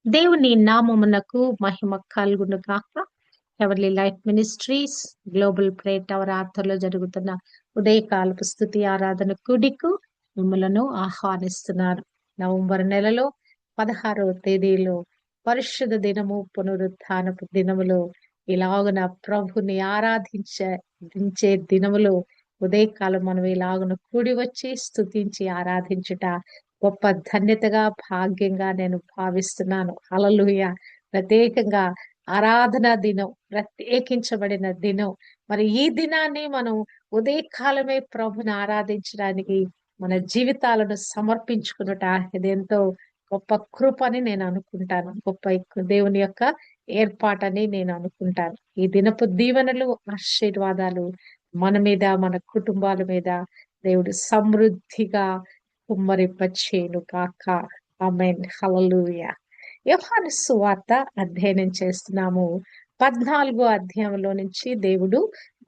దేవుని నామమునకు మహిమ కలుగును గాక. Heavenly life ministries global prayer tower ఆధ్వర్యంలో జరుగుతున్న ఉదయకాలపు స్తుతి ఆరాధన కుడికు మిమ్మలను ఆహ్వానిస్తున్నారు. నవంబర్ నెలలో 16వ తేదీలో పరిశుద్ధ దినము, పునరుత్థానపు దినములో ఇలాగున ప్రభుని ఆరాధించే దినములో ఉదయకాలం మనం ఇలాగున కూడి వచ్చి స్తుతించి ఆరాధించుట గొప్ప ధన్యతగా, భాగ్యంగా నేను భావిస్తున్నాను. హల్లెలూయా. ప్రత్యేకంగా ఆరాధన దినం, ప్రత్యేకించబడిన దినం. మరి ఈ దినాన్ని మనం ఉదయకాలమే ప్రభుని ఆరాధించడానికి మన జీవితాలను సమర్పించుకున్నట ఇది ఎంతో గొప్ప కృపని నేను అనుకుంటాను. గొప్ప దేవుని యొక్క ఏర్పాటని నేను అనుకుంటాను. ఈ దినపు దీవెనలు, ఆశీర్వాదాలు మన మీద, మన కుటుంబాల మీద దేవుడు సమృద్ధిగా కుమ్మరింపచేయును గాక. ఆమేన్. హల్లెలూయా. యోహాను సువార్త అధ్యయనం చేస్తున్నాము. 14వ అధ్యాయంలో నుంచి దేవుడు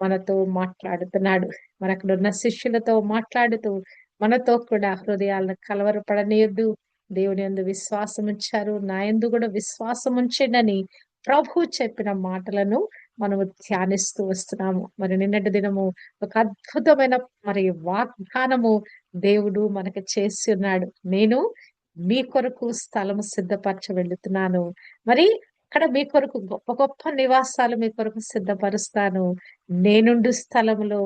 మనతో మాట్లాడుతున్నాడు. మరి అక్కడ ఉన్న శిష్యులతో మాట్లాడుతూ మనతో కూడా హృదయాలను కలవరపడనీయొద్దు, దేవుని యందు విశ్వాసం ఉంచారు, నా యందు కూడా విశ్వాసం ఉంచండి ప్రభు చెప్పిన మాటలను మనము ధ్యానిస్తూ వస్తున్నాము. మరి నిన్నటి దినము ఒక అద్భుతమైన మరి వాగ్దానము దేవుడు మనకి చేసి ఉన్నాడు. నేను మీ కొరకు స్థలము సిద్ధపరచ వెళ్తున్నాను. మరి అక్కడ మీ కొరకు గొప్ప గొప్ప నివాసాలు మీ కొరకు సిద్ధపరుస్తాను. నేనుండు స్థలములో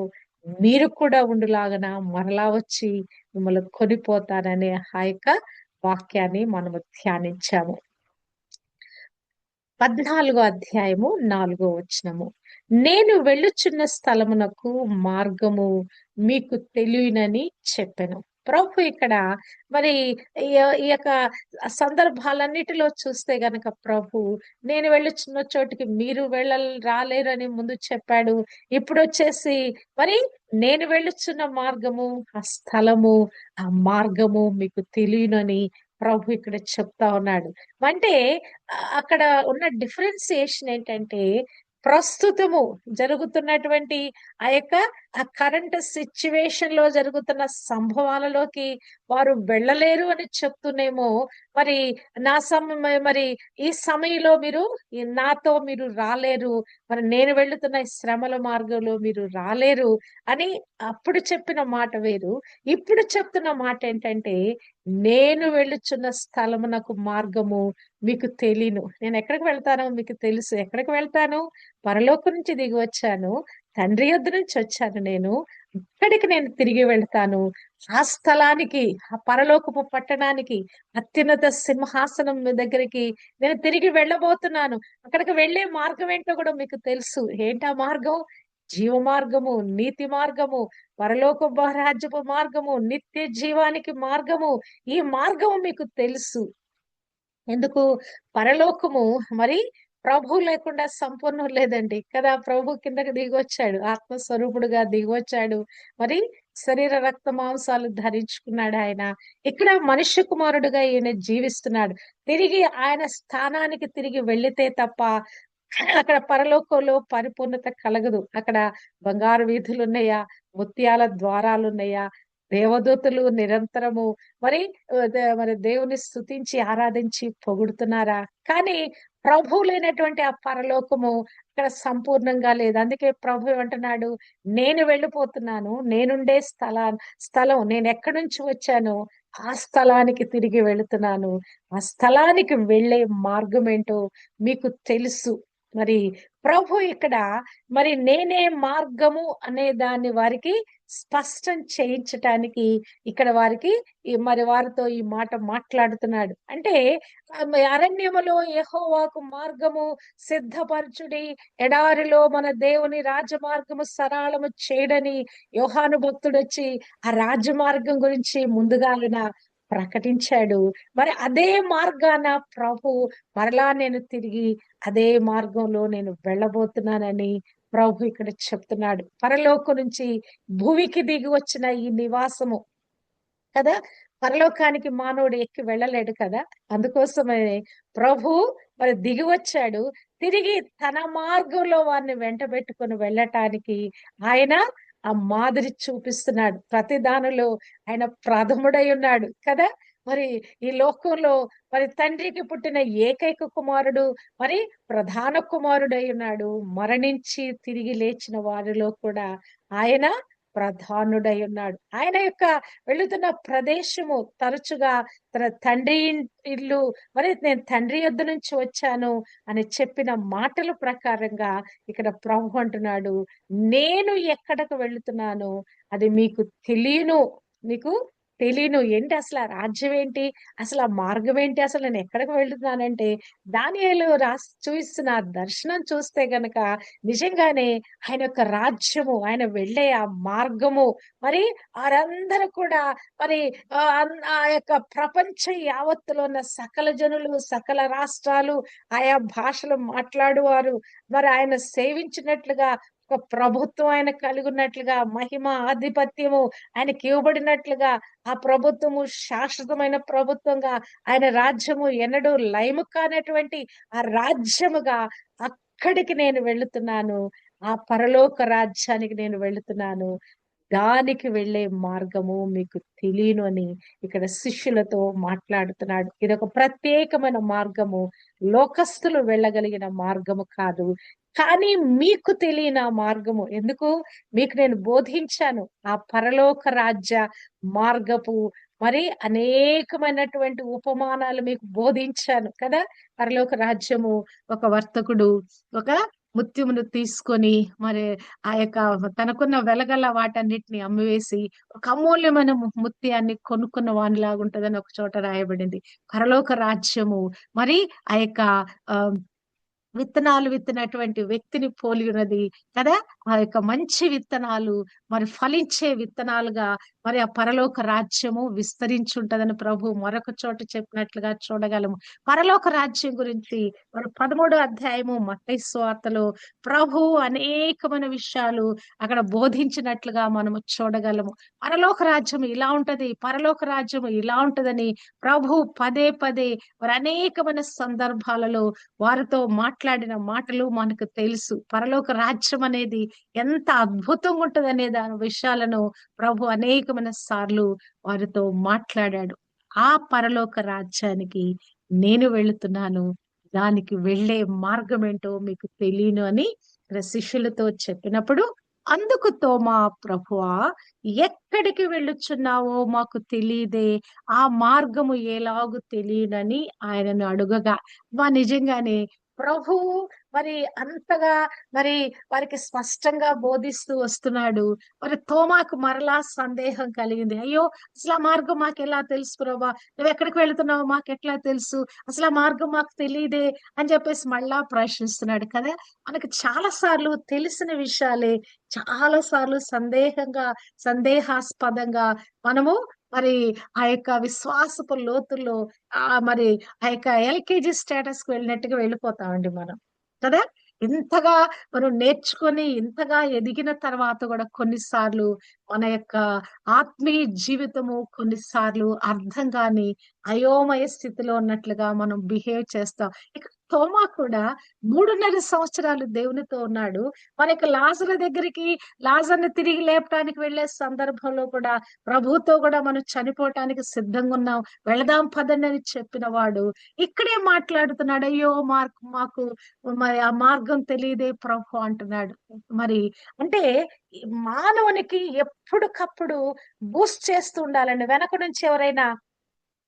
మీరు కూడా ఉండులాగన మరలా వచ్చి మిమ్మల్ని కొనిపోతాననే ఆ యొక్క వాక్యాన్ని మనము ధ్యానించాము. 14వ అధ్యాయము 4వ వచనము. నేను వెళ్ళుచున్న స్థలమునకు మార్గము మీకు తెలియనని చెప్పెను. ప్రభు ఇక్కడ మరి ఈ యొక్క సందర్భాలన్నిటిలో చూస్తే గనక ప్రభు నేను వెళ్ళుచున్న చోటికి మీరు రాలేరని ముందు చెప్పాడు. ఇప్పుడు వచ్చేసి మరి నేను వెళ్ళుచున్న మార్గము, ఆ స్థలము, ఆ మార్గము మీకు తెలియనని ప్రభు ఇక్కడ చెప్తా ఉన్నాడు. అంటే అక్కడ ఉన్న డిఫరెన్సియేషన్ ఏంటంటే ప్రస్తుతము జరుగుతున్నటువంటి ఆ యొక్క ఆ కరెంట్ సిచ్యువేషన్ లో జరుగుతున్న సంభవాలలోకి వారు వెళ్ళలేరు అని చెప్తూనేమో మరి మరి ఈ సమయంలో మీరు నాతో మీరు రాలేరు, మరి నేను వెళ్తున్న ఈ శ్రమల మార్గంలో మీరు రాలేరు అని అప్పుడు చెప్పిన మాట వేరు. ఇప్పుడు చెప్తున్న మాట ఏంటంటే నేను వెళ్ళుచున్న స్థలమునకు మార్గము మీకు తెలియను. నేను ఎక్కడికి వెళ్తానో మీకు తెలుసు. ఎక్కడికి వెళ్తాను? పరలోకం నుంచి దిగి వచ్చాను. తండ్రి యొద్ద నుంచి వచ్చాను నేను. ఇక్కడికి నేను తిరిగి వెళ్తాను. ఆ స్థలానికి, ఆ పరలోకపు పట్టణానికి, అత్యున్నత సింహాసనం దగ్గరికి నేను తిరిగి వెళ్ళబోతున్నాను. అక్కడికి వెళ్ళే మార్గం ఏంటో కూడా మీకు తెలుసు. ఏంటా మార్గం? జీవ మార్గము, నీతి మార్గము, పరలోక రాజ్యపు మార్గము, నిత్య జీవానికి మార్గము. ఈ మార్గము మీకు తెలుసు. ఎందుకు? పరలోకము మరి ప్రభు లేకుండా సంపూర్ణం లేదండి కదా. ప్రభు కిందకి దిగొచ్చాడు, ఆత్మస్వరూపుడుగా దిగొచ్చాడు. మరి శరీర రక్త మాంసాలు ధరించుకున్నాడు ఆయన. ఇక్కడ మనుష్య కుమారుడుగా ఈయన జీవిస్తున్నాడు. తిరిగి ఆయన స్థానానికి తిరిగి వెళ్లితే తప్ప అక్కడ పరలోకంలో పరిపూర్ణత కలగదు. అక్కడ బంగారు వీధులు ఉన్నాయా, ముత్యాల ద్వారాలు ఉన్నాయా, దేవదూతలు నిరంతరము మరి మరి దేవుని స్తుతించి ఆరాధించి పొగుడుతున్నారా? కానీ ప్రభు లేనటువంటి ఆ పరలోకము అక్కడ సంపూర్ణంగా లేదు. అందుకే ప్రభు ఏమంటున్నాడు, నేను వెళ్ళిపోతున్నాను, నేనుండే స్థలం నేను ఎక్కడి నుంచి వచ్చానో ఆ స్థలానికి తిరిగి వెళుతున్నాను. ఆ స్థలానికి వెళ్ళే మార్గం ఏంటో మీకు తెలుసు. మరి ప్రభు ఇక్కడ మరి నేనే మార్గము అనే దాన్ని వారికి స్పష్టం చేయించటానికి ఇక్కడ వారికి మరి వారితో ఈ మాట మాట్లాడుతున్నాడు. అంటే అరణ్యములో యెహోవాకు మార్గము సిద్ధపరచుడి, ఎడారిలో మన దేవుని రాజమార్గము సరళము చేయడని యోహాను భక్తుడు వచ్చి ఆ రాజమార్గం గురించి ముందుగాలిన ప్రకటించాడు. మరి అదే మార్గాన ప్రభు మరలా నేను తిరిగి అదే మార్గంలో నేను వెళ్ళబోతున్నానని ప్రభు ఇక్కడ చెప్తున్నాడు. పరలోకం నుంచి భూమికి దిగి వచ్చిన ఈ నివాసము కదా, పరలోకానికి మానవుడు ఎక్కి వెళ్ళలేడు కదా. అందుకోసమే ప్రభు మరి దిగి వచ్చాడు. తిరిగి తన మార్గంలో వారిని వెంట పెట్టుకొని వెళ్ళటానికి ఆయన ఆ మాదిరి చూపిస్తున్నాడు. ప్రతి దానిలో ఆయన ప్రథముడై ఉన్నాడు కదా. మరి ఈ లోకంలో మరి తండ్రికి పుట్టిన ఏకైక కుమారుడు, మరి ప్రధాన కుమారుడై ఉన్నాడు. మరణించి తిరిగి లేచిన వారిలో కూడా ఆయన ప్రధానుడై ఉన్నాడు. ఆయన యొక్క వెళుతున్న ప్రదేశము తరచుగా తన తండ్రి ఇల్లు, మరి నేను తండ్రి యొద్ద నుంచి వచ్చాను అని చెప్పిన మాటల ప్రకారంగా ఇక్కడ ప్రభు అంటున్నాడు, నేను ఎక్కడకు వెళుతున్నానో అది మీకు తెలియను. మీకు తెలీను. ఏంటి అసలు ఆ రాజ్యం ఏంటి? అసలు ఆ మార్గం ఏంటి? అసలు నేను ఎక్కడికి వెళ్తున్నానంటే, దానియేలు చూయిస్తున్న ఆ దర్శనం చూస్తే గనక నిజంగానే ఆయన యొక్క రాజ్యము, ఆయన వెళ్ళే ఆ మార్గము, మరి ఆరందరూ కూడా మరి ఆ యొక్క ప్రపంచం యావత్తులో ఉన్న సకల జనులు, సకల రాష్ట్రాలు, ఆయా భాషలు మాట్లాడువారు మరి ఆయన సేవించినట్లుగా ఒక ప్రభుత్వం ఆయన కలిగి ఉన్నట్లుగా, మహిమ, ఆధిపత్యము ఆయనకి ఇవ్వబడినట్లుగా, ఆ ప్రభుత్వము శాశ్వతమైన ప్రభుత్వంగా, ఆయన రాజ్యము ఎన్నడూ లయము కానటువంటి ఆ రాజ్యముగా అక్కడికి నేను వెళుతున్నాను. ఆ పరలోక రాజ్యానికి నేను వెళుతున్నాను. దానికి వెళ్ళే మార్గము మీకు తెలియను అని ఇక్కడ శిష్యులతో మాట్లాడుతున్నాడు. ఇదొక ప్రత్యేకమైన మార్గము. లోకస్తులు వెళ్ళగలిగిన మార్గము కాదు. కానీ మీకు తెలియని ఆ మార్గము. ఎందుకు? మీకు నేను బోధించాను. ఆ పరలోక రాజ్య మార్గపు మరి అనేకమైనటువంటి ఉపమానాలు మీకు బోధించాను కదా! పరలోక రాజ్యము ఒక వర్తకుడు ఒక ముత్యమును తీసుకొని మరి ఆ యొక్క తనకున్న వెలగల వాటన్నిటిని అమ్మివేసి ఒక అమూల్యమైన ముత్యాన్ని కొనుక్కున్న వానిలాగా ఉంటదని ఒక చోట రాయబడింది. పరలోక రాజ్యము మరి ఆ యొక్క ఆ విత్తనాలు విత్తినటువంటి వ్యక్తిని పోలి ఉన్నది కదా! ఆ యొక్క మంచి విత్తనాలు మరి ఫలించే విత్తనాలుగా మరి ఆ పరలోక రాజ్యము విస్తరించుంటదని ప్రభు మరొక చోట చెప్పినట్లుగా చూడగలము. పరలోక రాజ్యం గురించి మరి 13 అధ్యాయము మత్తయి సువార్తలో ప్రభు అనేకమైన విషయాలు అక్కడ బోధించినట్లుగా మనము చూడగలము. పరలోక రాజ్యం ఇలా ఉంటది, పరలోక రాజ్యం ఇలా ఉంటదని ప్రభు పదే పదే మరి అనేకమైన సందర్భాలలో వారితో మాట్లాడిన మాటలు మనకు తెలుసు. పరలోక రాజ్యం అనేది ఎంత అద్భుతంగా ఉంటదనే దాని విషయాలను ప్రభు అనేకమైన సార్లు వారితో మాట్లాడాడు. ఆ పరలోక రాజ్యానికి నేను వెళుతున్నాను. దానికి వెళ్ళే మార్గం ఏంటో మీకు తెలియను అని ఇక్కడ శిష్యులతో చెప్పినప్పుడు, అందుకు తోమా, ప్రభువా, ఎక్కడికి వెళ్ళుచున్నావో మాకు తెలీదే, ఆ మార్గము ఎలాగు తెలియనని ఆయనను అడుగగా, నిజంగానే ప్రభువు మరి అంతగా మరి వారికి స్పష్టంగా బోధిస్తూ వస్తున్నాడు. మరి తోమాకు మరలా సందేహం కలిగింది. అయ్యో, అసలు ఆ మార్గం మాకెలా తెలుసు ప్రభా? నువ్వు ఎక్కడికి వెళుతున్నావో మాకెట్లా తెలుసు? అసలు ఆ మార్గం మాకు తెలియదే అని చెప్పేసి మళ్ళా ప్రశ్నిస్తున్నాడు కదా! మనకు చాలా సార్లు తెలిసిన విషయాలే చాలా సార్లు సందేహాస్పదంగా మనము మరి ఆ యొక్క విశ్వాసపు లోతుల్లో మరి ఆ యొక్క ఎల్‌కేజీ స్టేటస్‌కి వెళ్ళినట్టుగా వెళ్ళిపోతామండి మనం. కదా! ఇంతగా మనం నేర్చుకొని, ఇంతగా ఎదిగిన తర్వాత గూడా కొన్నిసార్లు మన యొక్క ఆత్మీయ జీవితము కొన్నిసార్లు అర్థం కాని అయోమయ స్థితిలో ఉన్నట్లుగా మనం బిహేవ్ చేస్తాం. ఇక తోమా కూడా 3:30 సంవత్సరాలు దేవునితో ఉన్నాడు. మనకి లాజరు దగ్గరికి, లాజర్‌ని తిరిగి లేపడానికి వెళ్ళే సందర్భంలో కూడా ప్రభువుతో గూడా మనం చనిపోవటానికి సిద్ధంగున్నాం. వెళదాం పదండి అని చెప్పిన వాడు ఇక్కడే మాట్లాడుతున్నాడు. అయ్యో! మాకు మరి ఆ మార్గం తెలీదే ప్రభు అంటున్నాడు. మరి అంటే ఈ మానవునికి ఎప్పటికప్పుడు బూస్ట్ చేస్తూ ఉండాలండి. వెనక నుంచి ఎవరైనా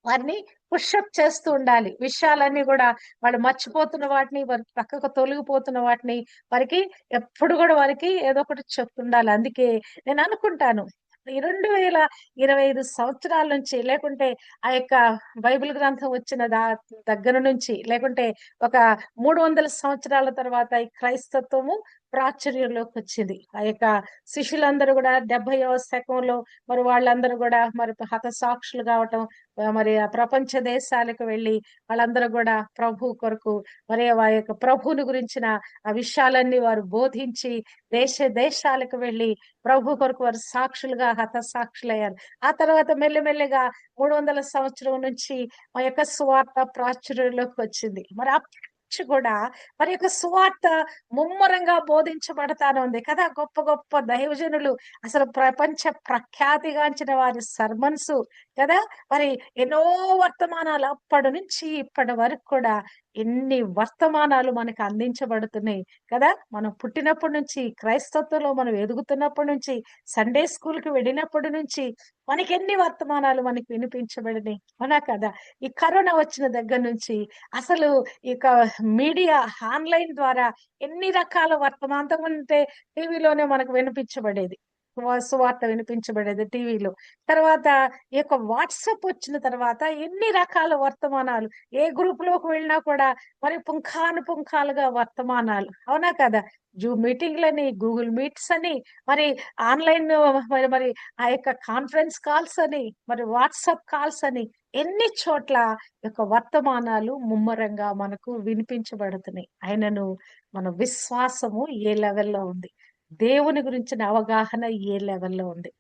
వారిని పుషప్ చేస్తూ ఉండాలి. విషయాలన్నీ గూడా వాళ్ళు మర్చిపోతున్న వాటిని, వారు పక్కకు తొలగిపోతున్న వాటిని వారికి ఎప్పుడు గూడా వారికి ఏదో ఒకటి చెప్తుండాలి. అందుకే నేననుకుంటాను, ఈ 2025 సంవత్సరాల నుంచి లేకుంటే ఆ యొక్క బైబిల్ గ్రంథం వచ్చిన దగ్గర నుంచి లేకుంటే ఒక 300 సంవత్సరాల తర్వాత ఈ క్రైస్తత్వము ప్రాచుర్యంలోకొచ్చింది. ఆ యొక్క శిష్యులందరూ గూడా 70వ శకంలో మరి వాళ్ళందరూ గూడా మరి హతసాక్షులు గావటం, మరి ఆ ప్రపంచ దేశాలకు వెళ్ళి వాళ్ళందరూ గూడా ప్రభు కొరకు మరి వారి యొక్క ప్రభువుని గురించిన ఆ విషయాలన్నీ వారు బోధించి దేశాలకు వెళ్ళి ప్రభు కొరకు వారు సాక్షులుగా హతసాక్షులయ్యారు. ఆ తర్వాత మెల్లిమెల్లిగా 300 సంవత్సరం నుంచి ఆ యొక్క సువార్త ప్రాచుర్యంలోకి వచ్చింది. మరి నుంచి కూడా మరి యొక్క సువార్త ముమ్మరంగా బోధించబడతానుంది కదా! గొప్ప గొప్ప దైవజనులు అసలు ప్రపంచ ప్రఖ్యాతిగాంచిన వారి సర్మన్స్ కదా! మరి ఎన్నో వర్తమానాలు అప్పటి నుంచి ఇప్పటి వరకు కూడా ఎన్ని వర్తమానాలు మనకు అందించబడుతున్నాయి కదా! మనం పుట్టినప్పటి నుంచి క్రైస్తత్వంలో మనం ఎదుగుతున్నప్పటి నుంచి సండే స్కూల్‌కి వెళ్ళినప్పటి నుంచి మనకెన్ని వర్తమానాలు మనకు వినిపించబడినాయి. అవునా కదా! ఈ కరోనా వచ్చిన దగ్గర నుంచి అసలు ఇక మీడియా ఆన్‌లైన్ ద్వారా ఎన్ని రకాల అంతకుముందంటే టీవీలోనే మనకు వినిపించబడేది. సువార్త వినిపించబడేది టీవీలో. తర్వాత ఈ యొక్క వాట్సాప్ వచ్చిన తర్వాత ఎన్ని రకాల వర్తమానాలు. ఏ గ్రూప్‌లోకి వెళ్ళినా కూడా మరి పుంఖానుపుంఖాలుగా వర్తమానాలు. అవునా కదా! జూమ్ మీటింగ్‌లని, గూగుల్ మీట్స్ అని, మరి ఆన్‌లైన్ మరి మరి ఆ యొక్క కాన్ఫరెన్స్ కాల్స్ అని, మరి వాట్సాప్ కాల్స్ అని ఎన్ని చోట్ల ఈ యొక్క వర్తమానాలు ముమ్మరంగా మనకు వినిపించబడుతున్నాయి. అయినను మన విశ్వాసము ఏ లెవెల్‌లో ఉంది? దేవుని గురించిన అవగాహన ఏ లెవెల్‌లో ఉంది?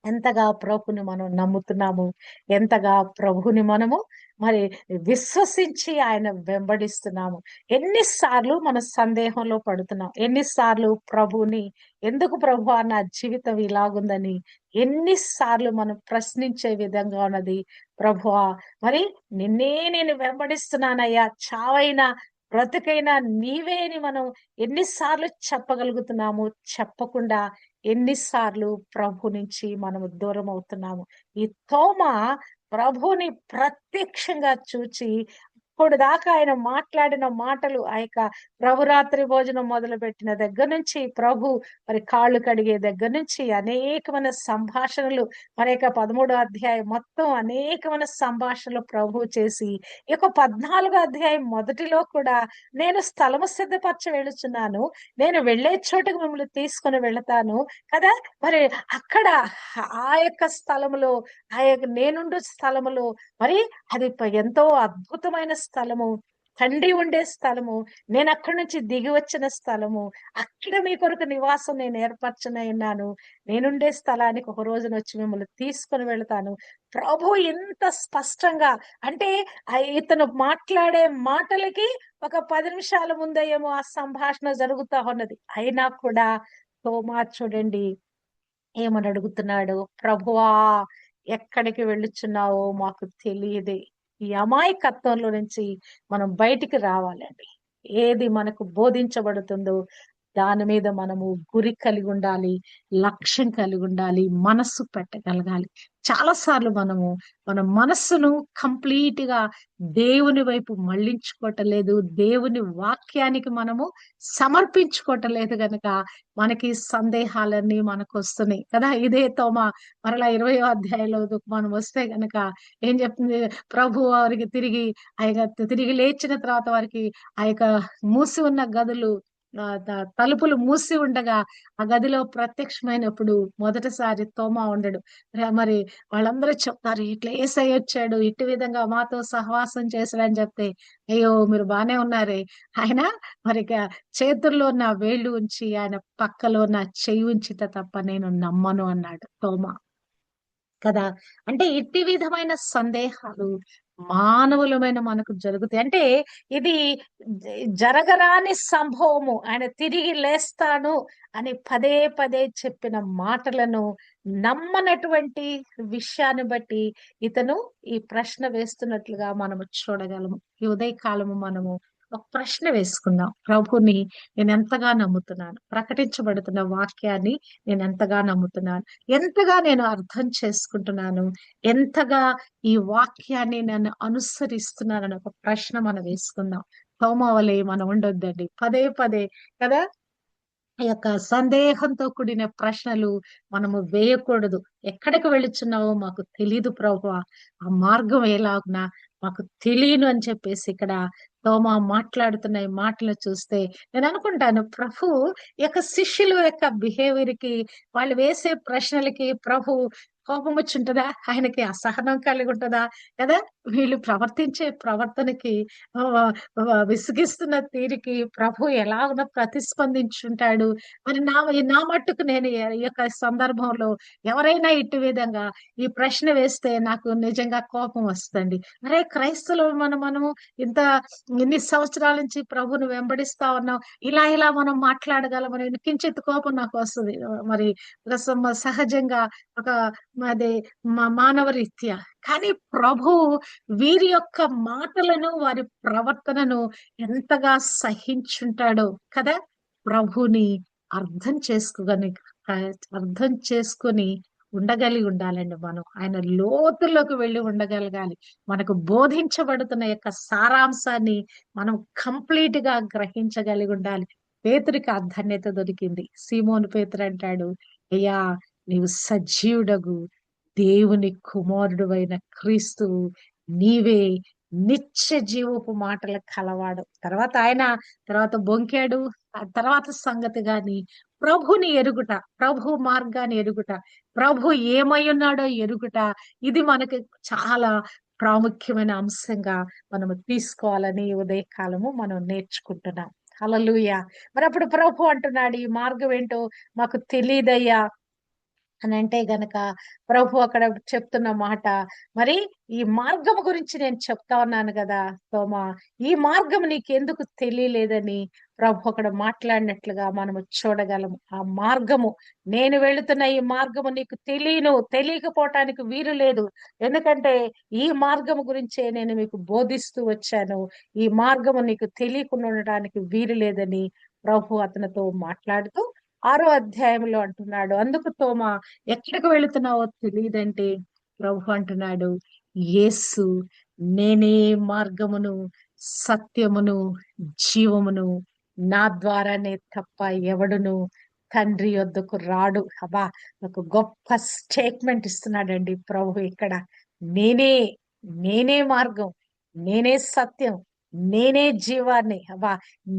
ఎంతగా ప్రభుని మనం నమ్ముతున్నాము, ఎంతగా ప్రభుని మనము మరి విశ్వసించి ఆయన వెంబడిస్తున్నాము. ఎన్ని సార్లు మన సందేహంలో పడుతున్నాం. ఎన్ని సార్లు ప్రభువుని ఎందుకు ప్రభువా నా జీవితం ఇలాగుందని ఎన్ని సార్లు మనం ప్రశ్నించే విధంగా ఉన్నది. ప్రభువా మరి నిన్నే నేను వెంబడిస్తున్నానయ్యా, చావైనా బ్రతుకైనా నీవే అని మనం ఎన్ని సార్లు చెప్పగలుగుతున్నాము. చెప్పకుండా ఎన్ని సార్లు ప్రభు నుంచి మనము దూరం అవుతున్నాము. ఈ తోమ ప్రభువుని ప్రత్యక్షంగా చూచి అప్పటిదాకా ఆయన మాట్లాడిన మాటలు ఆ యొక్క ప్రభురాత్రి భోజనం మొదలుపెట్టిన దగ్గర నుంచి ప్రభు మరి కాళ్ళు కడిగే దగ్గర నుంచి అనేకమైన సంభాషణలు మరి యొక్క 13వ అధ్యాయం మొత్తం అనేకమైన సంభాషణలు ప్రభు చేసి ఈ యొక్క 14వ అధ్యాయం మొదటిలో కూడా నేను స్థలము సిద్ధపరచ వెళుచున్నాను. నేను వెళ్ళే చోటుకు మిమ్మల్ని తీసుకొని వెళతాను కదా! మరి అక్కడ ఆ యొక్క స్థలములో ఆ యొక్క నేనుండు స్థలములో మరి అది ఎంతో అద్భుతమైన స్థలము. తండ్రి ఉండే స్థలము. నేనక్కడి నుంచి దిగి వచ్చిన స్థలము. అక్కడ మీ కొరకు నివాసం నేను ఏర్పరచనయున్నాను. నేనుండే స్థలానికి ఒక రోజునొచ్చి మిమ్మల్ని తీసుకొని వెళతాను. ప్రభు ఎంత స్పష్టంగా అంటే ఇతను మాట్లాడే మాటలకి ఒక 10 నిమిషాల ముందేమో ఆ సంభాషణ జరుగుతా ఉన్నది. అయినా కూడా తోమా చూడండి ఏమని అడుగుతున్నాడు? ప్రభువా ఎక్కడికి వెళ్ళుచున్నావో మాకు తెలియదే. ఈ అమాయకత్వంలో నుంచి మనం బయటికి రావాలండి. ఏది మనకు బోధించబడుతుందో దాని మీద మనము గురి కలిగి ఉండాలి. లక్ష్యం కలిగి ఉండాలి. మనస్సు పెట్టగలగాలి. చాలా సార్లు మనము మన మనస్సును కంప్లీట్‌గా దేవుని వైపు మళ్ళించుకోవటం లేదు. దేవుని వాక్యానికి మనము సమర్పించుకోవటం లేదు గనక మనకి సందేహాలన్నీ మనకొస్తున్నాయి కదా! ఇదే తోమ మరలా 20వ అధ్యాయంలో మనం వస్తే గనక ఏం చెప్తుంది? ప్రభువు వారికి తిరిగి లేచిన తర్వాత వారికి ఆ యొక్క మూసి ఉన్న గదులు తలుపులు మూసి ఉండగా ఆ గదిలో ప్రత్యక్షమైనప్పుడు మొదటిసారి తోమా ఉండడు. మరి వాళ్ళందరూ చెప్తారు, "ఇట్లా యేసయ్య వచ్చాడు. ఇట్టి విధంగా మాతో సహవాసం చేశాడని" చెప్తే, "అయ్యో! మీరు బానే ఉన్నారే." ఆయన మరిక చేతుల్లో నా వేళ్ళు ఉంచి, ఆయన పక్కలో నా చెయ్యి ఉంచితే తప్ప నేను నమ్మను అన్నాడు తోమా. కదా! అంటే ఇట్టి విధమైన సందేహాలు మానవులమైన మనకు జరుగుతాయి. అంటే ఇది జరగరాని సంభవము. ఆయన తిరిగి లేస్తాను అని పదే పదే చెప్పిన మాటలను నమ్మనటువంటి విషయాన్ని బట్టి ఇతను ఈ ప్రశ్న వేస్తున్నట్లుగా మనము చూడగలము. ఈ ఉదయకాలము మనము ఒక ప్రశ్న వేసుకుందాం. ప్రభుని నేనెంతగా నమ్ముతున్నాను? ప్రకటించబడుతున్న వాక్యాన్ని నేనెంతగా నమ్ముతున్నాను? ఎంతగా నేను అర్థం చేసుకుంటున్నాను? ఎంతగా ఈ వాక్యాన్ని నన్ను అనుసరిస్తున్నానని ఒక ప్రశ్న మనం వేసుకుందాం. తోమా వలె మనం ఉండొద్దండి. పదే పదే కదా! ఈ యొక్క సందేహంతో కూడిన ప్రశ్నలు మనము వేయకూడదు. ఎక్కడికి వెళుచున్నావో మాకు తెలీదు ప్రభువా. ఆ మార్గం ఎలాగున మాకు తెలియను అని చెప్పేసి ఇక్కడ తోమా మాట్లాడుతున్న ఈ మాటలు చూస్తే నేననుకుంటాను ప్రభు ఈ యొక్క శిష్యుల యొక్క బిహేవియర్‌కి వాళ్ళు వేసే ప్రశ్నలకి ప్రభు కోపం వచ్చి ఉంటదా? ఆయనకి అసహనం కలిగి ఉంటదా? కదా! వీళ్ళు ప్రవర్తించే ప్రవర్తనకి ఆహ్, విసిగిస్తున్న తీరుకి ప్రభు ఎలాగ ప్రతిస్పందించుంటాడు. మరి నా మట్టుకు నేను ఈ యొక్క సందర్భంలో ఎవరైనా ఇట్టి విధంగా ఈ ప్రశ్న వేస్తే నాకు నిజంగా కోపం వస్తదండి. అరే! మనము ఇంత ఇన్ని సంవత్సరాల నుంచి ప్రభువుని వెంబడిస్తా ఉన్నాం. ఇలా మనం మాట్లాడగలమని కించిత్ కోపం నాకొస్తది. మరి సహజంగా ఒక అది మానవ రీత్యా. కానీ ప్రభువు వీరి యొక్క మాటలను, వారి ప్రవర్తనను ఎంతగా సహించుంటాడో కదా! ప్రభువుని అర్థం చేసుకోగని అర్థం చేసుకొని ఉండగలిగి ఉండాలండి మనం. ఆయన లోతుల్లోకి వెళ్లి ఉండగలగాలి. మనకు బోధించబడుతున్న యొక్క సారాంశాన్ని మనం కంప్లీట్‌గా గ్రహించగలిగి ఉండాలి. పేతురుకి ఆ ధన్యత దొరికింది. సీమోను పేతురు అంటాడు, అయ్యా! నీవు సజీవుడగు దేవుని కుమారుడువైన క్రీస్తువు నీవే నిత్య జీవపు మాటల కలవాడు. తర్వాత బొంకాడు. ఆ తర్వాత సంగతి గాని ప్రభుని ఎరుగుట, ప్రభు మార్గాన్ని ఎరుగుట, ప్రభు ఏమై ఉన్నాడో ఎరుగుట, ఇది మనకి చాలా ప్రాముఖ్యమైన అంశంగా మనము తీసుకోవాలని ఈ ఉదయకాలము మనం నేర్చుకుంటున్నాం. హల్లెలూయా! మరప్పుడు ప్రభు అంటున్నాడు, ఈ మార్గం ఏంటో మాకు తెలీదయ్యా అనంటే గనక ప్రభు అక్కడ చెప్తున్న మాట, మరి ఈ మార్గము గురించి నేను చెప్తా ఉన్నాను గదా! తోమా, ఈ మార్గం నీకెందుకు తెలియలేదని ప్రభు అక్కడ మాట్లాడినట్లుగా మనము చూడగలము. ఆ మార్గము, నేను వెళుతున్న ఈ మార్గము నీకు తెలియకపోవటానికి వీలు లేదు. ఎందుకంటే ఈ మార్గము గురించే నేను మీకు బోధిస్తూ వచ్చాను. ఈ మార్గము నీకు తెలియకుండా ఉండటానికి వీలు లేదని ప్రభు అతనితో మాట్లాడుతూ 6 అధ్యాయంలో అంటున్నాడు. అందుకు తోమా, ఎక్కడికి వెళుతున్నావో తెలీదంటే ప్రభు అంటున్నాడు, యేసు నేనే మార్గమును, సత్యమును, జీవమును, నా ద్వారానే తప్ప ఎవడును తండ్రి యొద్దకు రాడు. అబ్బా! ఒక గొప్ప స్టేట్మెంట్ ఇస్తున్నాడండి ప్రభు ఇక్కడ. నేనే, నేనే మార్గం, నేనే సత్యం, నేనే జీవాన్ని. అబ్బా!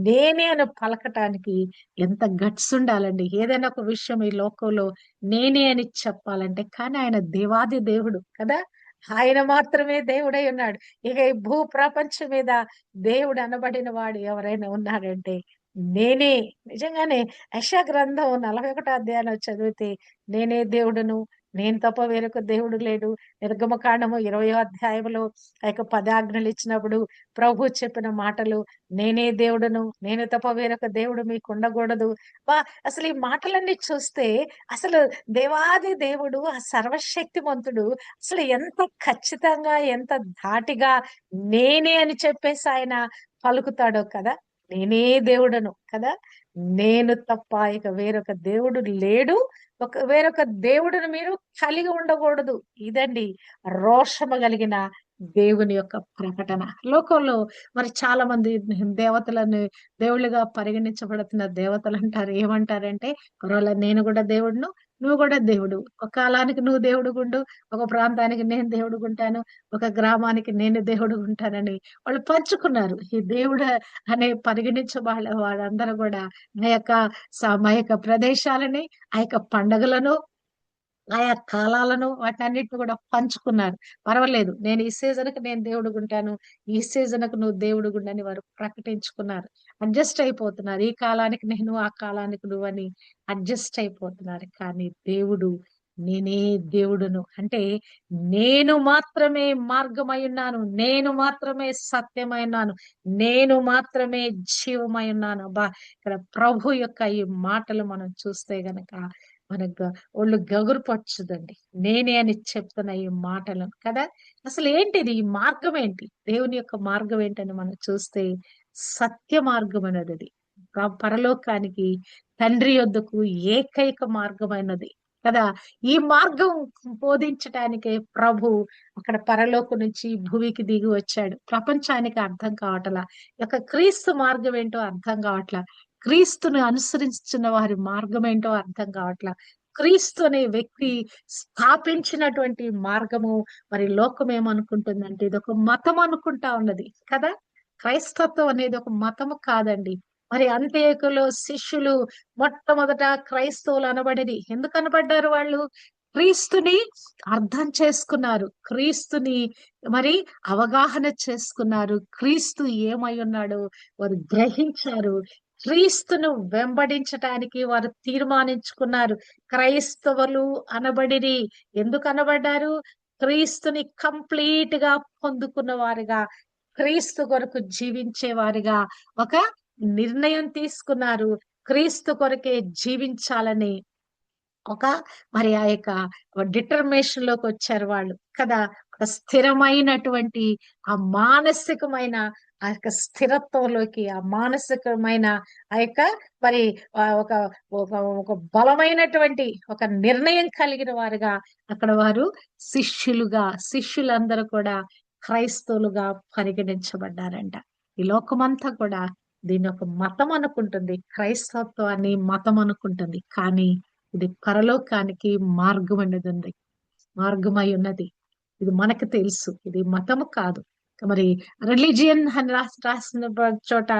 నేనే అని పలకటానికి ఎంత గట్స్ ఉండాలండి. ఏదైనా ఒక విషయం ఈ లోకంలో నేనే అని చెప్పాలంటే. కానీ ఆయన దేవాది దేవుడు కదా! ఆయన మాత్రమే దేవుడై ఉన్నాడు. ఇక ఈ భూ ప్రపంచం మీద దేవుడు అనబడిన వాడు ఎవరైనా ఉన్నాడంటే నేనే. నిజంగానే యెషయా గ్రంథం 41 అధ్యాయంలో చదివితే నేనే దేవుడును, నేను తప్ప వేరొక దేవుడు లేడు. నిర్గమకాండము 20 అధ్యాయంలో ఆ యొక్క 10 ఆజ్ఞలు ఇచ్చినప్పుడు ప్రభు చెప్పిన మాటలు, నేనే దేవుడును, నేను తప్ప వేరొక దేవుడు మీకు ఉండకూడదు. అబ్బా! అసలు ఈ మాటలన్నీ చూస్తే అసలు దేవాది దేవుడు, ఆ సర్వశక్తిమంతుడు అసలు ఎంత ఖచ్చితంగా, ఎంత ధాటిగా నేనే అని చెప్పేసి ఆయన పలుకుతాడో కదా! నేనే దేవుడను కదా! నేను తప్ప ఇక వేరొక దేవుడు లేడు. వేరొక దేవుడిని మీరు కలిగి ఉండకూడదు. ఇదండి రోషము కలిగిన దేవుని యొక్క ప్రకటన. లోకంలో మరి చాలా మంది దేవతలను దేవుళ్ళుగా పరిగణించబడుతున్న దేవతలంటారు. ఏమంటారంటే, "పర్వాలేదు, నేను గూడా దేవుడును, నువ్వు గూడా దేవుడు. ఒక కాలానికి నువ్వు దేవుడుగుండు, ఒక ప్రాంతానికి నేను దేవుడుగుంటాను, ఒక గ్రామానికి నేను దేవుడుగుంటానని" వాళ్ళు పంచుకున్నారు. ఈ దేవుడు అనే వాళ్ళందరూ గూడా ఆ యొక్క ప్రదేశాలని, ఆ యొక్క పండగలను, ఆయా కాలాలను వాటన్నిటిని కూడా పంచుకున్నారు. పర్వాలేదు, నేను ఈ సీజన్‌కి నేను దేవుడుగుంటాను. ఈ సీజన్‌కు నువ్వు దేవుడుగుండని వారు ప్రకటించుకున్నారు. అడ్జస్ట్ అయిపోతున్నారు. ఈ కాలానికి నేను, ఆ కాలానికి నువ్వని అడ్జస్ట్ అయిపోతున్నారు. కానీ దేవుడు, నేనే దేవుడును. అంటే నేను మాత్రమే మార్గమయున్నాను. నేను మాత్రమే సత్యమయున్నాను. నేను మాత్రమే జీవమయున్నాను. అబ్బా! ఇక్కడ ప్రభు యొక్క ఈ మాటలు మనం చూస్తే గనక మనకు ఒళ్ళు గగురుపొచ్చుదండి. నేనే అని చెప్తున్న ఈ మాటలను కదా! అసలేంటిది? ఈ మార్గం ఏంటి? దేవుని యొక్క మార్గం ఏంటని మనం చూస్తే సత్య మార్గమనేదది. పరలోకానికి తండ్రి యొద్దకు ఏకైక మార్గమైనది కదా! ఈ మార్గం బోధించటానికే ప్రభు అక్కడ పరలోకం నుంచి భూమికి దిగి వచ్చాడు. ప్రపంచానికి అర్థం కావట్లా. ఈ యొక్క క్రీస్తు మార్గం ఏంటో అర్థం కావట్లా. క్రీస్తుని అనుసరిస్తున్న వారి మార్గం ఏంటో అర్థం కావట్లా. క్రీస్తు అనే వ్యక్తి స్థాపించినటువంటి మార్గము మరి లోకం ఏమనుకుంటుందంటే ఇదొక మతం అనుకుంటా ఉన్నది కదా! క్రైస్తత్వం అనేది ఒక మతము కాదండి. మరి అంత్యకులు శిష్యులు మొట్టమొదట క్రైస్తవులు అనబడిరి. ఎందుకు అనబడ్డారు వాళ్ళు? క్రీస్తుని అర్థం చేసుకున్నారు, క్రీస్తుని మరి అవగాహన చేసుకున్నారు, క్రీస్తు ఏమై ఉన్నాడో వారు గ్రహించారు, క్రీస్తును వెంబడించటానికి వారు తీర్మానించుకున్నారు. క్రైస్తవులు అనబడిరి. ఎందుకు అనబడ్డారు? క్రీస్తుని కంప్లీట్ గా పొందుకున్న వారుగా, క్రీస్తు కొరకు జీవించే వారిగా ఒక నిర్ణయం తీసుకున్నారు. క్రీస్తు కొరకే జీవించాలని ఒక మరి ఆ యొక్క డిటర్మినేషన్ లోకి వచ్చారు వాళ్ళు కదా. ఒక స్థిరమైనటువంటి ఆ మానసికమైన ఆ యొక్క స్థిరత్వంలోకి, ఆ మానసికమైన ఆ యొక్క మరి ఒక ఒక ఒక బలమైనటువంటి ఒక నిర్ణయం కలిగిన వారుగా అక్కడ వారు శిష్యులందరూ కూడా క్రైస్తవులుగా పరిగణించబడ్డారంట. ఈ లోకమంతా కూడా దీన్ని ఒక మతం అనుకుంటుంది, క్రైస్తవత్వాన్ని మతం అనుకుంటుంది. కానీ ఇది పరలోకానికి మార్గం అనేది ఉంది, మార్గమై ఉన్నది. ఇది మనకు తెలుసు, ఇది మతము కాదు. మరి రిలీజియన్ అని రాసిన చోట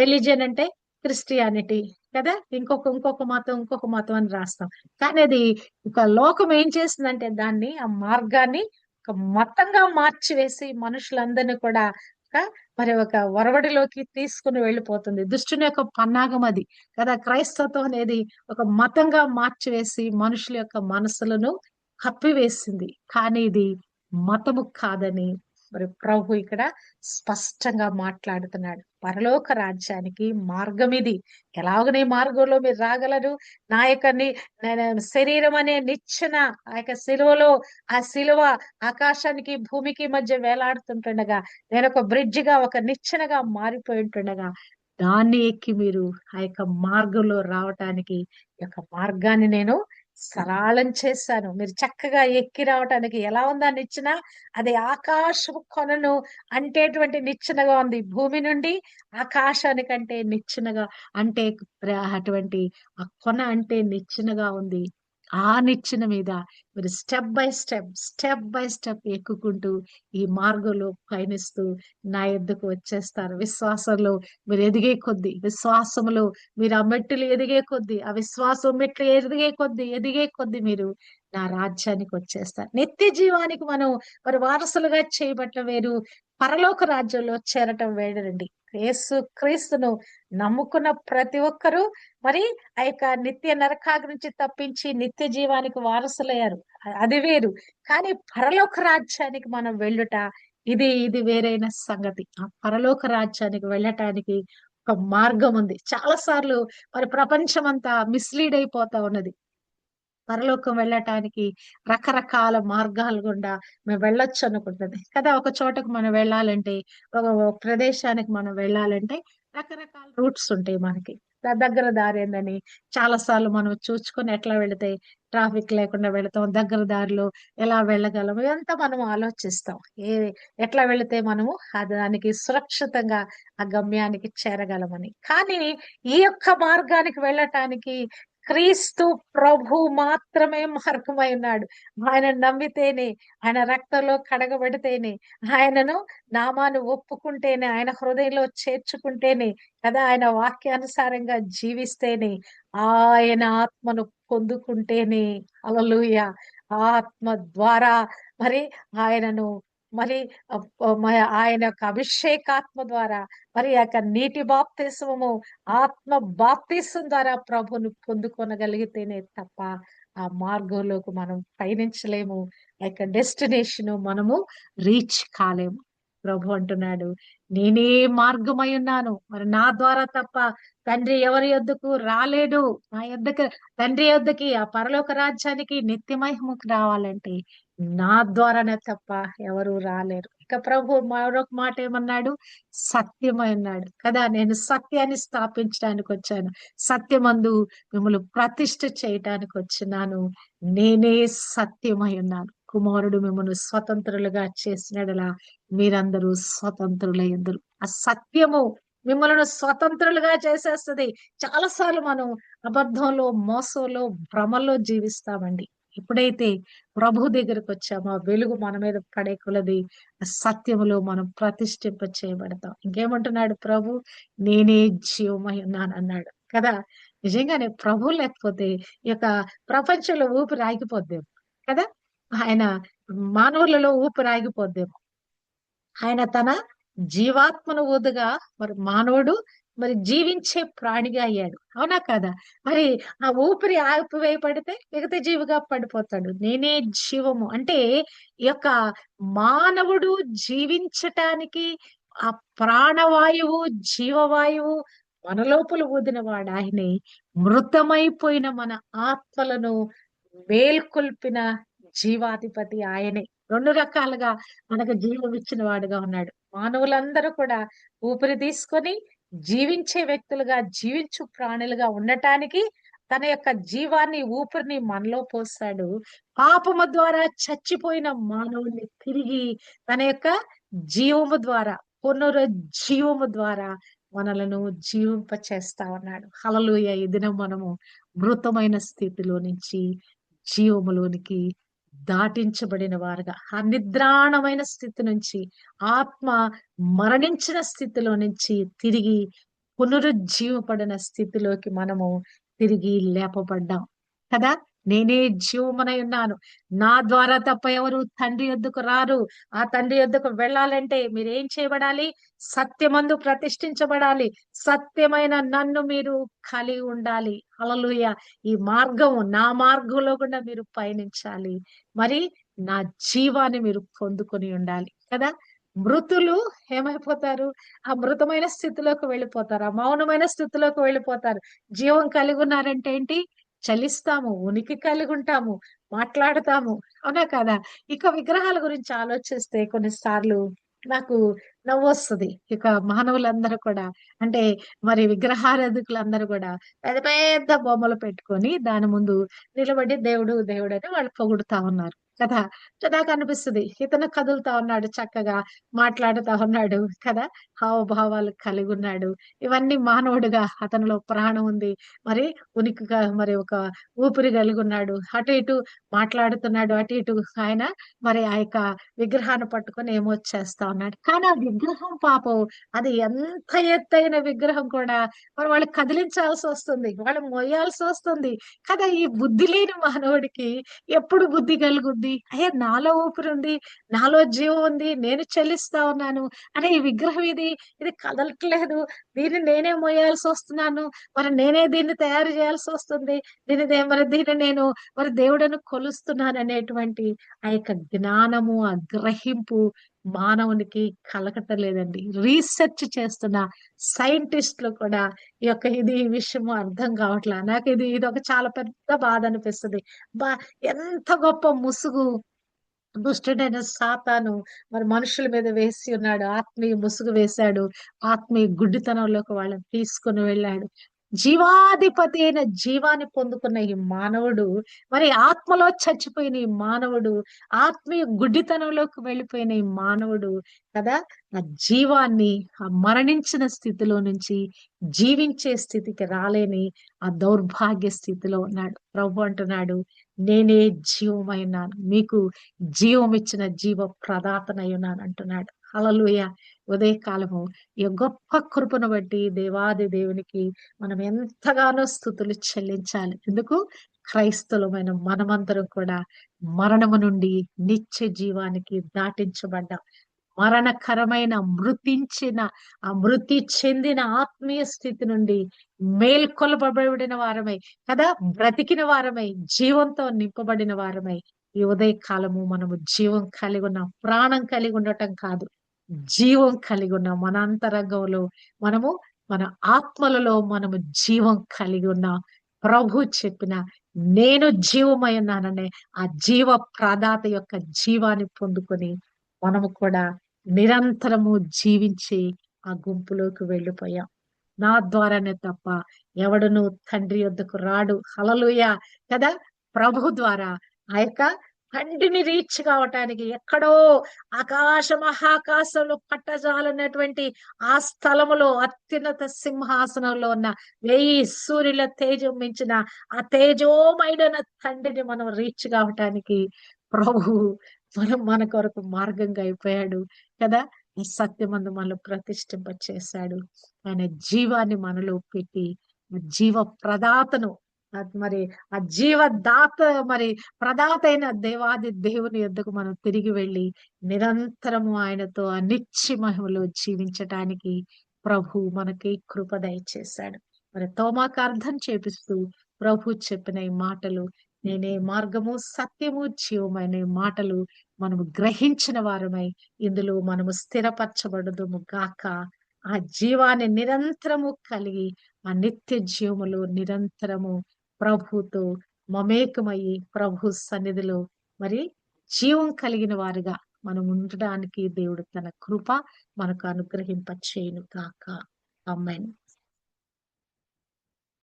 రిలీజియన్ అంటే క్రిస్టియానిటీ కదా, ఇంకొక మతం అని రాస్తాం. కానీ అది ఒక లోకం ఏం చేస్తుందంటే దాన్ని, ఆ మార్గాన్ని ఒక మతంగా మార్చివేసి మనుషులందరినీ కూడా ఒక మరి ఒక ఒరవడిలోకి తీసుకుని వెళ్ళిపోతుంది. దుష్టుని యొక్క పన్నాగం అది కదా. క్రైస్తవత్వం అనేది ఒక మతంగా మార్చివేసి మనుషుల యొక్క మనసులను కప్పివేసింది. కానీ ఇది మతము కాదని మరి ప్రభు ఇక్కడ స్పష్టంగా మాట్లాడుతున్నాడు. పరలోక రాజ్యానికి మార్గం ఇది. ఎలాగనే మార్గంలో మీరు రాగలరు? నా యొక్క శరీరం అనే నిచ్చెన, ఆ యొక్క సిలువలో, ఆ సిలువ ఆకాశానికి భూమికి మధ్య వేలాడుతుంటుండగా, నేను ఒక బ్రిడ్జ్ గా, ఒక నిచ్చెనగా మారిపోయి ఉంటుండగా, దాన్ని ఎక్కి మీరు ఆ యొక్క మార్గంలో రావటానికి ఈ యొక్క మార్గాన్ని నేను సరళం చేశాను. మీరు చక్కగా ఎక్కి రావటానికి ఎలా ఉందా నిచ్చెన? అది ఆకాశపు కొనను అంటేటువంటి నిచ్చెనగా ఉంది. భూమి నుండి ఆకాశానికంటే నిచ్చెనగా అంటే అటువంటి ఆ కొన అంటే నిచ్చెనగా ఉంది. ఆ నిచ్చెన మీద మీరు స్టెప్ బై స్టెప్ ఎక్కుకుంటూ ఈ మార్గంలో పయనిస్తూ నా యొద్దకు వచ్చేస్తారు. విశ్వాసంలో మీరు ఎదిగే కొద్దీ, విశ్వాసములో మీరు ఆ మెట్టులు ఎదిగే కొద్దీ, ఆ విశ్వాసం మెట్లు ఎదిగే కొద్దీ మీరు నా రాజ్యానికి వచ్చేస్తారు. నిత్య జీవానికి మనం మరి వారసులుగా చేయబట్టం వేరు, పరలోక రాజ్యంలో చేరటం వేడండి. యేసు క్రీస్తును నమ్ముకున్న ప్రతి ఒక్కరూ మరి ఆ యొక్క నిత్య నరకాగ్ని నుంచి తప్పించి నిత్య జీవానికి వారసులయ్యారు. అది వేరు. కానీ పరలోక రాజ్యానికి మనం వెళ్ళుట, ఇది వేరైన సంగతి. ఆ పరలోక రాజ్యానికి వెళ్ళటానికి ఒక మార్గం ఉంది. చాలా సార్లు మరి ప్రపంచం అంతా మిస్లీడ్ అయిపోతా ఉన్నది. పరలోకం వెళ్ళటానికి రకరకాల మార్గాలు గుండా మేము వెళ్ళొచ్చు అనుకుంటుంది కదా. ఒక చోటకు మనం వెళ్ళాలంటే, ఒక ప్రదేశానికి మనం వెళ్ళాలంటే రకరకాల రూట్స్ ఉంటాయి మనకి. దగ్గర దారి ఏందని చాలా సార్లు మనం చూసుకొని ఎట్లా వెళితే ట్రాఫిక్ లేకుండా వెళతాం, దగ్గర దారిలో ఎలా వెళ్ళగలం, ఇదంతా మనం ఆలోచిస్తాం. ఎట్లా వెళితే మనము దానికి సురక్షితంగా ఆ గమ్యానికి చేరగలమని. కానీ ఈ యొక్క మార్గానికి వెళ్ళటానికి క్రీస్తు ప్రభు మాత్రమే మార్గమై ఉన్నాడు. ఆయన నమ్మితేనే, ఆయన రక్తంలో కడగబడితేనే, ఆయనను నామాన్ని ఒప్పుకుంటేనే, ఆయన హృదయంలో చేర్చుకుంటేనే కదా, ఆయన వాక్యానుసారంగా జీవిస్తేనే, ఆయన ఆత్మను పొందుకుంటేనే, హల్లెలూయా, ఆత్మ ద్వారా మరి ఆయనను మరి ఆయన యొక్క అభిషేకాత్మ ద్వారా మరి ఆ యొక్క నీటి బాప్తిస్మము, ఆత్మ బాప్తిసం ద్వారా ప్రభును పొందుకొనగలిగితేనే తప్ప ఆ మార్గంలోకి మనం పయనించలేము. ఆ యొక్క డెస్టినేషన్ మనము రీచ్ కాలేము. ప్రభు అంటున్నాడు, నేనే మార్గమై ఉన్నాను. మరి నా ద్వారా తప్ప తండ్రి ఎవరి యొద్దకు రాలేడు. నా యొద్దకు, తండ్రి యొద్దకి, ఆ పరలోక రాజ్యానికి, నిత్య మహిమకు రావాలంటే నా ద్వారానే తప్ప ఎవరు రాలేరు. ఇక ప్రభు మరొక మాట ఏమన్నాడు? సత్యమై ఉన్నాడు కదా. నేను సత్యాన్ని స్థాపించడానికి వచ్చాను, సత్యమందు మిమ్మల్ని ప్రతిష్ఠ చేయటానికి వచ్చినాను. నేనే సత్యమై ఉన్నాను. కుమారుడు మిమ్మల్ని స్వతంత్రులుగా చేసినడలా మీరందరూ స్వతంత్రులయ్యందరు. ఆ సత్యము మిమ్మల్ని స్వతంత్రులుగా చేసేస్తది. చాలా సార్లు మనం అబద్ధంలో, మోసంలో, భ్రమల్లో జీవిస్తామండి. ఎప్పుడైతే ప్రభు దగ్గరకు వచ్చామో ఆ వెలుగు మన మీద పడే కొలది ఆ సత్యములో మనం ప్రతిష్ఠింప చేయబడతాం. ఇంకేమంటున్నాడు ప్రభు? నేనే జీవమై ఉన్నాను అన్నాడు కదా. నిజంగానే ప్రభు లేకపోతే ఈ యొక్క ప్రపంచంలో ఊపిరి ఆగిపోద్ది. కదా. ఆయన మానవులలో ఊపిరి ఆగిపోద్దేమో, ఆయన తన జీవాత్మను ఊదగా మరి మానవుడు మరి జీవించే ప్రాణిగా అయ్యాడు. అవునా కదా. మరి ఆ ఊపిరి ఆపివేయబడితే మిగతా జీవిగా పడిపోతాడు. నేనే జీవము అంటే ఈ యొక్క మానవుడు జీవించటానికి ఆ ప్రాణవాయువు, జీవవాయువు మన లోపల ఊదిన వాడు ఆయనే. మృతమైపోయిన మన ఆత్మలను మేల్కొల్పిన జీవాధిపతి ఆయనే. రెండు రకాలుగా మనకు జీవం ఇచ్చిన వాడుగా ఉన్నాడు. మానవులందరూ కూడా ఊపిరి తీసుకొని జీవించే వ్యక్తులుగా, జీవించు ప్రాణులుగా ఉండటానికి తన యొక్క జీవాన్ని, ఊపిరిని మనలో పోస్తాడు. పాపము ద్వారా చచ్చిపోయిన మానవుణ్ణి తిరిగి తన యొక్క జీవము ద్వారా, పునరుజ్జీవము ద్వారా మనలను జీవింప చేస్తా ఉన్నాడు. హల్లెలూయా. ఈ దినం మనము మృతమైన స్థితిలో నుంచి జీవములోనికి దాటించబడిన వారుగా, ఆ నిద్రాణమైన స్థితి నుంచి, ఆత్మ మరణించిన స్థితిలో నుంచి తిరిగి పునరుజ్జీవపడిన స్థితిలోకి మనము తిరిగి లేపబడ్డాం కదా. నేనే జీవమునై ఉన్నాను, నా ద్వారా తప్ప ఎవరు తండ్రి యొద్దకు రారు. ఆ తండ్రి యొద్దకు వెళ్ళాలంటే మీరేం చేయబడాలి? సత్యమందు ప్రతిష్ఠించబడాలి. సత్యమైన నన్ను మీరు కలిగి ఉండాలి. హల్లెలూయా. ఈ మార్గం, నా మార్గంలో కూడా మీరు పయనించాలి. మరి నా జీవాన్ని మీరు పొందుకొని ఉండాలి కదా. మృతులు ఏమైపోతారు? ఆ మృతమైన స్థితిలోకి వెళ్ళిపోతారు. ఆ మౌనమైన స్థితిలోకి వెళ్ళిపోతారు. జీవం కలిగి ఉన్నారంటే ఏంటి? చలిస్తాము, ఉనికి కలిగి ఉంటాము, మాట్లాడతాము. అవునా కదా. ఇక విగ్రహాల గురించి ఆలోచిస్తే కొన్నిసార్లు నాకు నవ్వొస్తది. ఇక మానవులందరూ కూడా అంటే మరి విగ్రహారాధకులందరూ కూడా పెద్ద పెద్ద బొమ్మలు పెట్టుకొని దాని ముందు నిలబడి దేవుడు దేవుడు అని వాళ్ళు పొగుడుతా ఉన్నారు కదా. సో నాకు అనిపిస్తది, ఇతను కదులుతా ఉన్నాడు, చక్కగా మాట్లాడుతా ఉన్నాడు కదా, హావభావాలు కలిగి ఉన్నాడు. ఇవన్నీ మానవుడిగా అతనిలో ప్రాణం ఉంది, మరి ఉనికిగా మరి ఒక ఊపిరి కలిగి ఉన్నాడు, అటు ఇటు మాట్లాడుతున్నాడు, అటు ఇటు ఆయన మరి ఆ యొక్క విగ్రహాన్ని పట్టుకొని ఏమో చేస్తా ఉన్నాడు. కానీ ఆ విగ్రహం పాపం అది ఎంత ఎత్తైన విగ్రహం కూడా మరి వాళ్ళు కదిలించాల్సి వస్తుంది, వాళ్ళు మొయ్యాల్సి వస్తుంది కదా. ఈ బుద్ధి లేని మానవుడికి ఎప్పుడు బుద్ధి కలుగుద్ది? అయ్యా నాలో ఊపిరి ఉంది, నాలో జీవం ఉంది, నేను చెల్లిస్తా ఉన్నాను. అరే ఈ విగ్రహం ఇది కదలట్లేదు, దీన్ని నేనే మోయాల్సి వస్తున్నాను, మరి నేనే దీన్ని తయారు చేయాల్సి వస్తుంది, దీన్ని నేను మరి దేవుడను కొలుస్తున్నాను అనేటువంటి ఆ యొక్క జ్ఞానము, ఆ గ్రహింపు మానవునికి కలగటలేదండి. రీసెర్చ్ చేస్తున్న సైంటిస్టులు కూడా ఈ విషయము అర్థం కావట్లా. నాకు ఇది ఒక చాలా పెద్ద బాధ అనిపిస్తుంది. బా ఎంత గొప్ప ముసుగు దుష్టుడైన సాతాను మరి మనుషుల మీద వేసి ఉన్నాడు. ఆత్మీయ ముసుగు వేశాడు. ఆత్మీయ గుడ్డితనంలోకి వాళ్ళని తీసుకొని వెళ్ళాడు. జీవాధిపతి అయిన జీవాన్ని పొందుకున్న ఈ మానవుడు, మరి ఆత్మలో చచ్చిపోయిన ఈ మానవుడు, ఆత్మీయ గుడ్డితనంలోకి వెళ్ళిపోయిన ఈ మానవుడు కదా, ఆ జీవాన్ని ఆ మరణించిన స్థితిలో నుంచి జీవించే స్థితికి రాలేని ఆ దౌర్భాగ్య స్థితిలో ఉన్నాడు. ప్రభు అంటున్నాడు, నేనే జీవమై ఉన్నాను, మీకు జీవం ఇచ్చిన జీవ ప్రదాతనై ఉన్నాను అంటున్నాడు. హల్లెలూయా. ఉదయకాలము ఈ గొప్ప కృపను బట్టి దేవాది దేవునికి మనం ఎంతగానో స్తుతులు చెల్లించాలి. ఎందుకు? క్రైస్తవులమైన మనమందరం కూడా మరణము నుండి నిత్య జీవానికి దాటించబడ్డాం. మరణకరమైన మృతించిన ఆ మృతి చెందిన ఆత్మీయ స్థితి నుండి మేల్కొల్పబడిన వారమై కదా, బ్రతికిన వారమై, జీవంతో నింపబడిన వారమై ఈ ఉదయ కాలము మనము జీవం కలిగి ఉన్నాం. ప్రాణం కలిగి ఉండటం కాదు, జీవం కలిగి ఉన్నాం. మన అంతరంగంలో మనము, మన ఆత్మలలో మనము జీవం కలిగి ఉన్నాం. ప్రభు చెప్పిన నేను జీవమై ఉన్నాననే ఆ జీవ ప్రదాత యొక్క జీవాన్ని పొందుకొని మనము కూడా నిరంతరము జీవించి ఆ గుంపులోకి వెళ్ళిపోయాం. నా ద్వారానే తప్ప ఎవడును తండ్రి యొద్దకు రాడు. హల్లెలూయా కదా. ప్రభు ద్వారా ఆ యొక్క తండ్రిని రీచ్ కావటానికి ఎక్కడో ఆకాశ మహాకాశంలో పట్టజాలన్నటువంటి ఆ స్థలములో అత్యున్నత సింహాసనంలో ఉన్న 1000 సూర్యుల తేజం మించిన ఆ తేజోమయుడైన తండ్రిని మనం రీచ్ కావటానికి ప్రభు మన కొరకు మార్గంగా అయిపోయాడు కదా. ఈ సత్యమందు మనలో ప్రతిష్ఠింప చేశాడు. ఆయన జీవాన్ని మనలో పెట్టి జీవ ప్రదాతను మరి ఆ జీవదాత, మరి ప్రదాత అయిన దేవాది దేవుని యొద్దకు మనం తిరిగి వెళ్ళి నిరంతరము ఆయనతో ఆ నిత్య మహిమలో జీవించటానికి ప్రభు మనకి కృప దయచేశాడు. మరి తోమాకు అర్థం చేపిస్తూ ప్రభు చెప్పిన ఈ మాటలు, నేనే మార్గము సత్యము జీవమైన ఈ మాటలు మనము గ్రహించిన వారమై ఇందులో మనము స్థిరపరచబడదుము గాక. ఆ జీవాన్ని నిరంతరము కలిగి ఆ నిత్య జీవములో నిరంతరము ప్రభుతో మమేకమయ్యి ప్రభు సన్నిధిలో మరి జీవం కలిగిన వారిగా మనం ఉండడానికి దేవుడు తన కృప మనకు అనుగ్రహింప చేయను కాక. ఆమేన్.